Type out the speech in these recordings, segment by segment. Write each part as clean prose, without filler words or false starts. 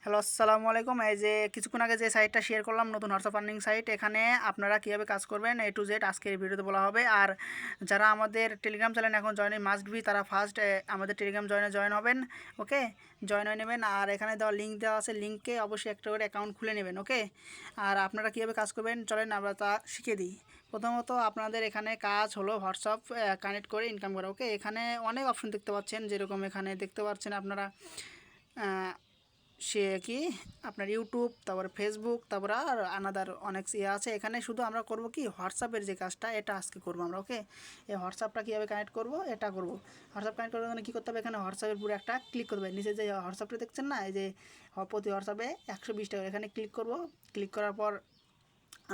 Hello, আসসালামু আলাইকুম। এই যে কিছুক্ষণ আগে যে সাইটটা শেয়ার করলাম, নতুন হোয়াটসঅ্যাপ আর্নিং সাইট, এখানে আপনারা কীভাবে কাজ করবেন এ টু জেড আজকের এই ভিডিওতে বলা হবে। আর যারা আমাদের টেলিগ্রাম চ্যানেল এখন জয়েন মাস্ট বি, তারা ফার্স্ট আমাদের টেলিগ্রাম জয়েন হবেন। ওকে, জয়েন হয়ে নেবেন। আর এখানে দেওয়া লিঙ্ক দেওয়া আছে, লিঙ্কে অবশ্যই একটা করে অ্যাকাউন্ট খুলে নেবেন। ওকে, আর আপনারা কীভাবে কাজ করবেন চলেন আমরা তা শিখিয়ে দিই। প্রথমত আপনাদের এখানে কাজ হলো হোয়াটসঅ্যাপ কানেক্ট করে ইনকাম করা। ওকে, এখানে অনেক অপশন দেখতে পাচ্ছেন, যেরকম এখানে দেখতে পাচ্ছেন আপনারা সে কি আপনার ইউটিউব, তারপরে ফেসবুক, তারপরে আর আনাদার অনেক আছে। এখানে শুধু আমরা করব কি হোয়াটসঅ্যাপের যে কাজটা, এটা আজকে করবো আমরা। ওকে, এই হোয়াটসঅ্যাপটা কীভাবে কানেক্ট করব এটা করব। হোয়াটসঅ্যাপ কানেক্ট করার জন্য কী করতে হবে, এখানে হোয়াটসঅ্যাপের পুরো একটা ক্লিক করবে। নিচে যে হোয়াটসঅ্যাপটা দেখছেন না, এই যে প্রতি হোয়াটসঅ্যাপে 120 টাকা, এখানে ক্লিক করব। ক্লিক করার পর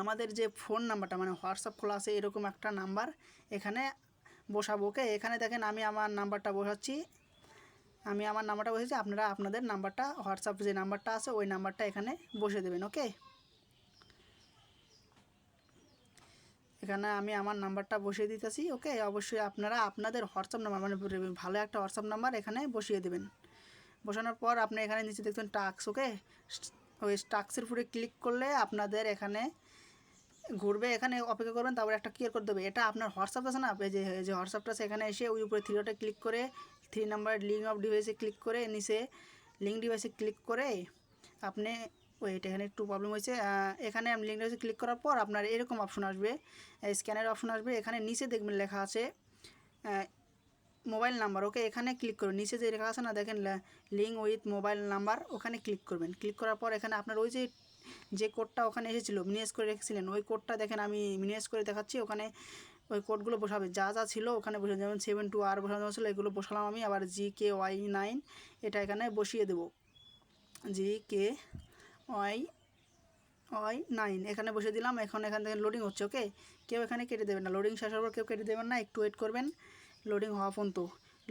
আমাদের যে ফোন নাম্বারটা মানে হোয়াটসঅ্যাপ খোলা আছে এরকম একটা নাম্বার এখানে বসাবো। ওকে, এখানে দেখেন আমি আমার নাম্বারটা বসাচ্ছি। আপনারা আপনাদের নাম্বারটা হোয়াটসঅ্যাপ যে নাম্বারটা আছে ওই নাম্বারটা এখানে বসিয়ে দেবেন। ওকে, এখানে আমি আমার নাম্বারটা বসিয়ে দিতেছি। ওকে, অবশ্যই আপনারা আপনাদের হোয়াটসঅ্যাপ নাম্বার মানে ভালো একটা হোয়াটসঅ্যাপ নাম্বার এখানে বসিয়ে দেবেন। বসানোর পর আপনি এখানে নিচে দেখবেন টাস্ক। ওকে, ওই টাস্কের উপরে ক্লিক করলে আপনাদের এখানে ঘুরবে, এখানে অপেক্ষা করবেন। তারপরে একটা ক্লিয়ার করে দেবে। এটা আপনার হোয়াটসঅ্যাপ আছে না, যে হোয়াটসঅ্যাপটা আছে এখানে এসে ওই উপরে থ্রিটা ক্লিক করে 3 নাম্বার লিঙ্ক অফ ডিভাইসে ক্লিক করে নিচে লিঙ্ক ডিভাইসে ক্লিক করে আপনি ওইটা এখানে একটু প্রবলেম হয়েছে। এখানে লিঙ্ক ডিভাইসে ক্লিক করার পর আপনার এরকম অপশন আসবে, স্ক্যানের অপশন আসবে। এখানে নিচে দেখবেন লেখা আছে মোবাইল নাম্বার। ওকে, এখানে ক্লিক করবেন। নিচে যে লেখা আছে না দেখেন লিঙ্ক উইথ মোবাইল নাম্বার, ওখানে ক্লিক করবেন। ক্লিক করার পর এখানে আপনার ওই যে কোডটা ওখানে এসেছিলো মিনিমাইজ করে রেখেছিলেন, ওই কোডটা দেখেন আমি মিনিমাইজ করে দেখাচ্ছি। ওখানে ওই কোডগুলো বসাবে, যা যা ছিল ওখানে বসে, যেমন 72R বসানো ছিল, এগুলো বসালাম আমি। আবার GKY9 এটা এখানে বসিয়ে দেবো। GKY9 এখানে বসিয়ে দিলাম। এখান থেকে লোডিং হচ্ছে। ওকে, কেউ এখানে কেটে দেবেন না, লোডিং শেষ হওয়ার পর কেউ কেটে দেবেন না, একটু ওয়েট করবেন লোডিং হওয়া পর্যন্ত।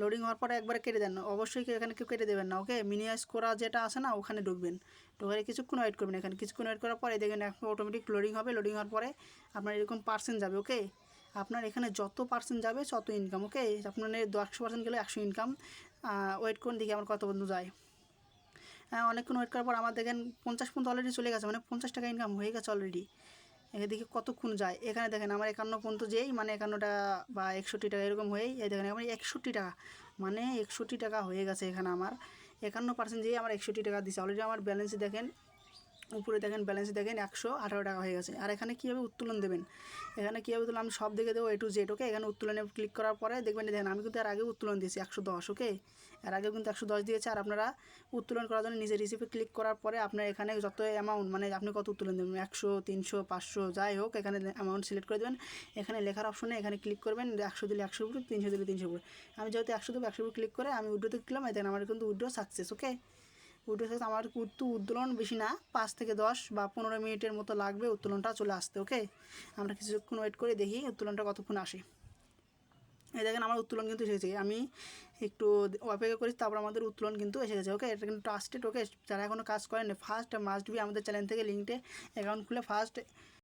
লোডিং হওয়ার পরে একবার কেটে দেন, অবশ্যই এখানে কেউ কেটে দেবেন না। ওকে, মিনিমাইজ করা যেটা আছে না ওখানে ঢুকবেন, ঢুকে কিছুক্ষণ ওয়েট করবেন। এখানে কিছুক্ষণ ওয়েট করার পরে দেখেন এখন অটোমেটিক লোডিং হবে। লোডিং হওয়ার পরে আপনার এরকম পার্সেন্ট যাবে। ওকে, আপনার এখানে যত পার্সেন্ট যাবে তত ইনকাম। ওকে, আপনার 100% গেলে 100 ইনকাম। ওয়েট করুন, দেখি আমার কত বন্ধু যায়। অনেকক্ষণ ওয়েট করার পর আমার দেখেন 50 পর্যন্ত অলরেডি চলে গেছে, মানে 50 টাকা ইনকাম হয়ে গেছে অলরেডি। এদিকে কতক্ষণ যায়, এখানে দেখেন আমার 51 পর্যন্ত যেই মানে 51 টাকা বা 61 টাকা এরকম হয়েই এই দেখেন আমার 61 টাকা, মানে 61 টাকা হয়ে গেছে। এখানে আমার 51% যেই আমার 61 টাকা দিচ্ছে অলরেডি। আমার ব্যালেন্স দেখেন, উপরে দেখেন ব্যালেন্স দেখেন 118 টাকা হয়ে গেছে। আর এখানে কীভাবে উত্তোলন দেবেন, এখানে কীভাবে উত্তোলন আমি সব দেখে দেবো A to Z। ওকে, এখানে উত্তোলনে ক্লিক করার পরে দেখবেন দেখেন আমি কিন্তু এর আগে উত্তোলন দিয়েছি 110। ওকে, এর আগে কিন্তু 110 দিয়েছে। আর আপনারা উত্তোলন করার জন্য নিজে রিসিপে ক্লিক করার পরে আপনার এখানে যত অ্যামাউন্ট মানে আপনি কত উত্তোলন দেবেন, 100, 300, 500 যাই হোক, এখানে অ্যামাউন্ট সিলেক্ট করে দেবেন। এখানে লেখার অপশনে এখানে ক্লিক করবেন, 100 দিলে 100 উপরে, 300 দিলে 300 উপরে। আমি যেহেতু 100 দেবো, 100 উপরে ক্লিক করে আমি উইড্রোতে ক্লিক করলাম। দেখেন আমার কিন্তু উইড্রো সাকসেস। ওকে, উইড্রো সাকসেস। আমার উত্তোলন বেশি না, 5 থেকে 10 বা 15 মিনিটের মতো লাগবে উত্তোলনটা চলে আসতে। ওকে, আমরা কিছুক্ষণ ওয়েট করে দেখি উত্তোলনটা কতক্ষণ আসে। এই দেখেন আমার উত্তোলন কিন্তু এসেছে, আমি একটু অপেক্ষা করি, তারপর আমাদের উত্তোলন কিন্তু এসে গেছে। ওকে, এটা কিন্তু ট্রাস্টেড। ওকে, যারা এখনও কাজ করেন ফার্স্ট মাস্ট বি আমাদের চ্যানেল থেকে লিঙ্কে অ্যাকাউন্ট খুলে ফার্স্ট